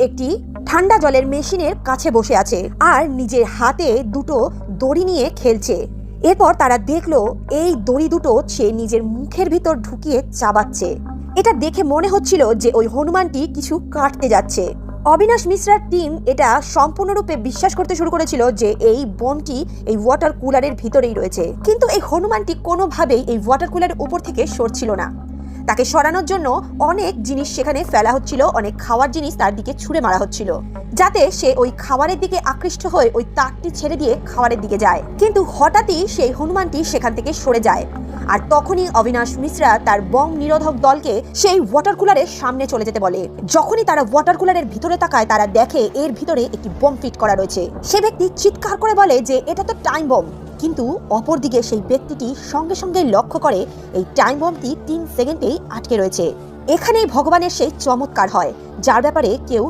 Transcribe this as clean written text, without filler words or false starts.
একটি ঠান্ডা জলের মেশিনের কাছে বসে আছে আর নিজের হাতে দুটো দড়ি নিয়ে খেলছে। এরপর তারা দেখলো এই দড়ি দুটো সে নিজের মুখের ভিতর ঢুকিয়ে চাবাচ্ছে। এটা দেখে মনে হচ্ছিল যে ওই হনুমানটি কিছু কাটতে যাচ্ছে। অবিনাশ মিশ্রার টিম এটা সম্পূর্ণরূপে বিশ্বাস করতে শুরু করেছিল যে এই বোমটি এই ওয়াটার কুলারের ভিতরেই রয়েছে, কিন্তু এই হনুমানটি কোনোভাবেই এই ওয়াটার কুলারের উপর থেকে সরছিল না। তাকে সরানোর জন্য অনেক জিনিস সেখানে ফেলা হচ্ছিল, অনেক খাওয়ার জিনিস তার দিকে ছুঁড়ে মারা হচ্ছিল, যাতে সে ওই খাবারের দিকে আকৃষ্ট হয়ে ওই তাকটি ছেড়ে দিয়ে খাবারের দিকে যায়। কিন্তু হঠাৎই সেই হনুমানটি সেখান থেকে সরে যায়, আর তখনই অবিনাশ মিশ্রা তার বম নিরোধক দলকে সেই ওয়াটার কুলারের সামনে চলে যেতে বলে। যখনই তারা ওয়াটার কুলারের ভিতরে তাকায়, তারা দেখে এর ভিতরে একটি বম ফিট করা রয়েছে। সে ব্যক্তি চিৎকার করে বলে যে এটা তো টাইম বম, কিন্তু অপরদিকে সেই ব্যক্তিটি সঙ্গে সঙ্গে লক্ষ্য করে এই টাইম বমটি 3 সেকেন্ডেই আটকে রয়েছে। এখানেই ভগবানের সেই চমৎকার হয়, যার ব্যাপারে কেউ